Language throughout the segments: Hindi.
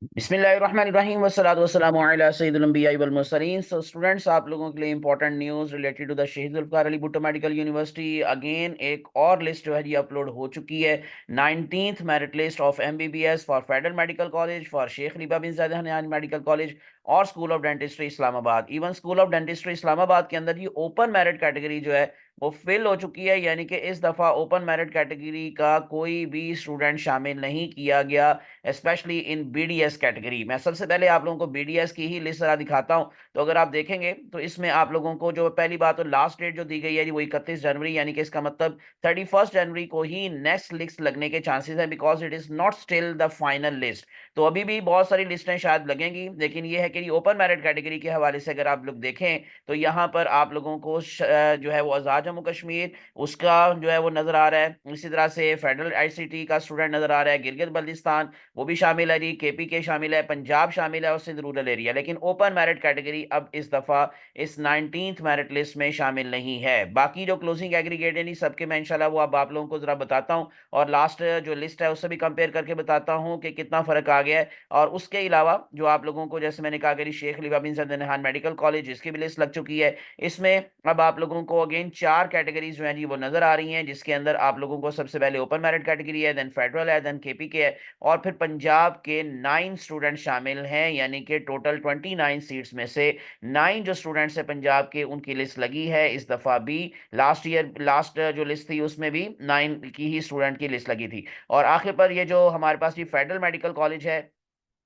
बिस्मिल्लाहिर्रहमानिर्रहीम वस्सलातु वस्सलामु अला सय्यिदिल अंबिया'i वल मुरसलीन। सो स्टूडेंट्स, आप लोगों के लिए important news related to the Shaheed Zulfikar Ali Bhutto medical university. Again एक और लिस्ट जो है जी अपलोड हो चुकी है। 19th merit list of MBBS for federal medical college, for Sheikh Khalifa bin Zayed Al Nahyan medical college और school of dentistry Islamabad. Even school of dentistry Islamabad के अंदर ये ओपन मेरिट कैटेगरी जो है वो फिल हो चुकी है, यानी कि इस दफ़ा ओपन मेरिट कैटेगरी का कोई भी स्टूडेंट शामिल नहीं किया गया, स्पेशली इन बीडीएस कैटेगरी। मैं सबसे पहले आप लोगों को बीडीएस की ही लिस्ट जरा दिखाता हूं। तो अगर आप देखेंगे तो इसमें आप लोगों को जो पहली बात तो लास्ट डेट जो दी गई है वो 31 जनवरी, यानी कि इसका मतलब 31 जनवरी को ही नेक्स्ट लिस्ट लगने के चांसेस है, because it is not still the final list. तो अभी भी बहुत सारी लिस्टें शायद लगेंगी, लेकिन ये है कि ओपन मेरिट कैटेगरी के हवाले से अगर आप लोग देखें तो यहाँ पर आप लोगों को जो है वो आज़ाद जम्मू कश्मीर उसका जो है वो नजर आ रहा है। इसी तरह से फेडरल आईसीटी का स्टूडेंट नजर आ रहा है, गिलगित बल्तिस्तान वो भी शामिल है जी, केपी के शामिल है, पंजाब शामिल है और सिंध रूरल एरिया। लेकिन ओपन मेरिट कैटेगरी अब इस दफा इस 19th मेरिट लिस्ट में शामिल नहीं है। बाकी जो क्लोजिंग एग्रीगेट है नहीं सबके मैं इंशाल्लाह वो अब आप लोगों को जरा बताता हूँ, और लास्ट जो लिस्ट है उससे भी कंपेयर करके बताता हूँ कि कितना फर्क आ गया है। और उसके अलावा जो आप लोगों को जैसे मैंने कहा कि Sheikh Khalifa bin Zayed Al Nahyan medical college इसकी भी लिस्ट लग चुकी है। इसमें अब आप लोगों को अगेन चार कैटेगरीज जो है जी वो नजर आ रही हैं, जिसके अंदर आप लोगों को सबसे पहले ओपन मेरिट कैटेगरी है, देन फेडरल है, देन केपी के है, और फिर पंजाब के 9 स्टूडेंट शामिल हैं। यानी कि टोटल 29 सीट्स में से 9 जो स्टूडेंट्स हैं पंजाब के उनकी लिस्ट लगी है इस दफा भी। लास्ट जो लिस्ट थी उसमें भी 9 की ही स्टूडेंट की लिस्ट लगी थी। और आखिर पर ये जो हमारे पास ये फेडरल मेडिकल कॉलेज है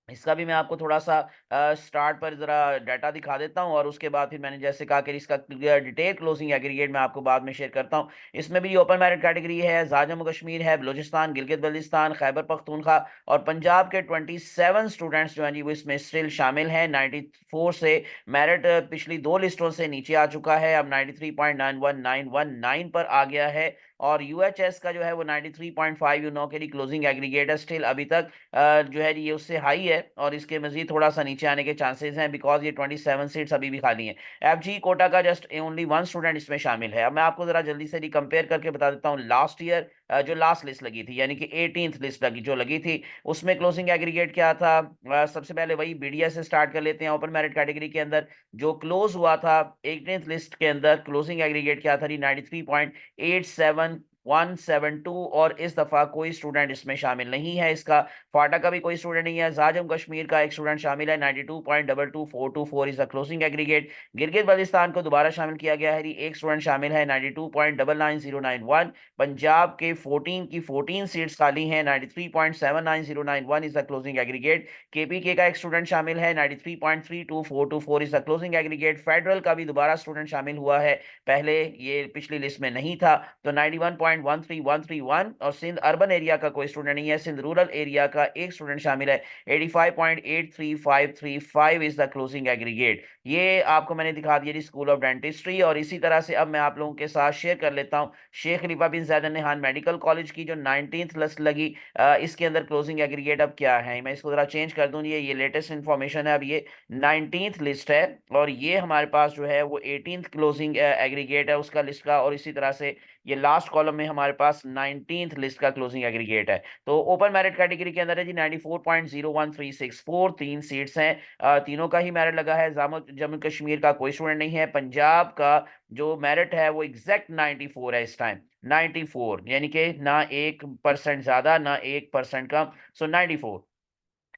इसका भी मैं आपको थोड़ा-सा स्टार्ट पर ज़रा डाटा दिखा देता हूँ, और उसके बाद फिर मैंने जैसे कहा कि इसका डिटेल क्लोजिंग एग्रीगेट मैं आपको बाद में शेयर करता हूँ। इसमें भी ओपन मेरिट कैटेगरी है, आज़ाद जम्मू कश्मीर है, बलूचिस्तान, गिलगित-बल्तिस्तान, खैबर पख्तूनख्वा और पंजाब के 27 स्टूडेंट्स जो हैं जी वो इसमें स्टिल शामिल हैं। 94 से मेरिट पिछली 2 लिस्टों से नीचे आ चुका है, अब 93.91919 पर आ गया है। और यूएचएस का जो है वो 93.5 यू नो के लिए क्लोजिंग एग्रीगेट है, स्टिल अभी तक जो है ये उससे हाई है, और इसके मजीद थोड़ा सा नीचे आने के चांसेस हैं, बिकॉज ये 27 सीट्स अभी भी खाली हैं। एफजी कोटा का जस्ट ओनली 1 स्टूडेंट इसमें शामिल है। अब मैं आपको जरा जल्दी से कंपेयर करके बता देता हूँ लास्ट ईयर जो लास्ट लिस्ट लगी थी, यानी कि 18th लिस्ट लगी थी, उसमें क्लोजिंग एग्रीगेट क्या था। सबसे पहले वही बीडीएस से स्टार्ट कर लेते हैं। ओपन मेरिट कैटेगरी के अंदर जो क्लोज हुआ था 18th लिस्ट के अंदर क्लोजिंग एग्रीगेट क्या था, 93.87 172, और इस दफा कोई स्टूडेंट इसमें शामिल नहीं है। इसका फाटा का भी कोई स्टूडेंट नहीं है। जाजम कश्मीर का एक स्टूडेंट शामिल है, 92.22424 is the closing aggregate. Gilgit Baltistan को दोबारा शामिल किया गया है, एक स्टूडेंट शामिल है, 92.99091। पंजाब के 14 की 14 सीट्स खाली हैं, 93.79091 is the closing aggregate. KPK का एक स्टूडेंट शामिल है, 93.32424 is the closing aggregate. Federal का भी दोबारा स्टूडेंट शामिल हुआ है, पहले ये पिछली लिस्ट में नहीं था, तो 91.13131। और सिंध अर्बन एरिया का कोई स्टूडेंट नहीं है, सिंध रूरल एरिया का एक स्टूडेंट शामिल है, 85.83535 इज द क्लोजिंग एग्रीगेट। ये आपको मैंने दिखा दिया स्कूल ऑफ डेंटिस्ट्री। और इसी तरह से अब मैं आप लोगों के साथ शेयर कर लेता हूँ Sheikh Khalifa bin Zayed Al Nahyan medical college की जो 19th लिस्ट लगी, इसके अंदर क्लोजिंग एग्रीगेट अब क्या है। मैं इसको जरा चेंज कर दूं, ये लेटेस्ट इंफॉर्मेशन है, अब ये 19th लिस्ट है, और ये हमारे पास जो है वो 18th क्लोजिंग एग्रीगेट है उसका लिस्ट का। और इसी तरह से ये लास्ट कॉलम में हमारे पास 19th लिस्ट का क्लोजिंग एग्रीगेट है। तो ओपन मेरिट कैटेगरी के अंदर है जी 94.01364, 3 सीट्स हैं, तीनों का ही मेरिट लगा है। जम्मू कश्मीर का कोई स्टूडेंट नहीं है। पंजाब का जो मेरिट है वो एग्जैक्ट 94 है इस टाइम, 94, यानी कि ना 1% ज्यादा ना 1% कम, सो 94।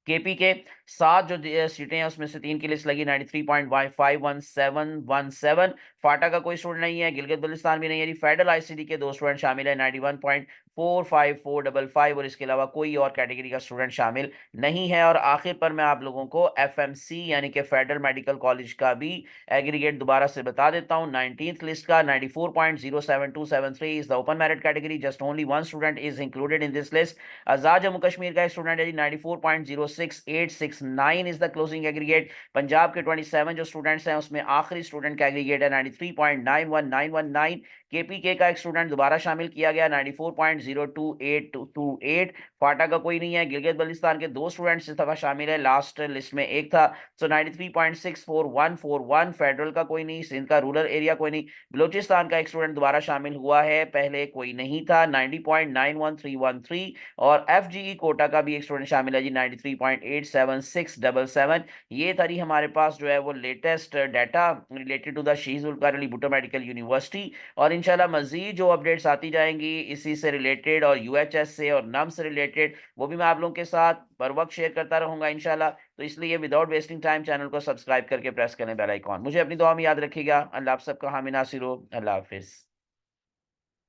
केपी के 7 जो सीटें हैं उसमें से 3 की लिस्ट लगी, 93.51717। फाटा का कोई स्टूडेंट नहीं है, गिलगित बल्तिस्तान भी नहीं है जी। फेडरल आईसीडी के 2 स्टूडेंट शामिल है, 91.45455, और इसके अलावा कोई और कैटेगरी का स्टूडेंट शामिल नहीं है। और आखिर पर मैं आप लोगों को एफएमसी यानी कि फेडरल मेडिकल कॉलेज का भी एग्रीगेट दोबारा से बता देता हूं। 19th लिस्ट का 94.07273 is the open merit category, just only 1 student is included in this list. Azad Jammu Kashmir का स्टूडेंट है जी, 94.06869 is the closing aggregate. Punjab के 27 जो स्टूडेंट्स हैं उसमें आखिरी स्टूडेंट का एग्रीगेट है 93.91919। केपीके का एक स्टूडेंट दोबारा शामिल किया गया 94.02828। फाटा का कोई नहीं है। गिलगित बल्तिस्तान के 2 स्टूडेंट्स इस दफा शामिल है, लास्ट लिस्ट में एक था। सो 93.64141। फेडरल का कोई नहीं, सिंध का रूरल एरिया कोई नहीं। बलूचिस्तान का एक स्टूडेंट दोबारा शामिल हुआ है, पहले कोई नहीं था 90.91313। और एफजीई कोटा का भी एक स्टूडेंट शामिल है जी 93.87677। ये था हमारे पास जो है वो latest data related to the Shaheed Zulfikar Ali Bhutto medical University. और इंशाल्लाह मजीद जो अपडेट्स आती जाएंगी इसी से रिलेटेड और यूएचएस से और नम से रिलेटेड, वो भी मैं आप लोगों के साथ बर वक्त शेयर करता रहूंगा इंशाल्लाह। तो इसलिए विदाउट वेस्टिंग टाइम चैनल को सब्सक्राइब करके प्रेस करें बेल आइकॉन। मुझे अपनी दुआ में याद रखिएगा। अल्लाह आप सबका हामी नासिर हो। अल्लाह हाफिज़।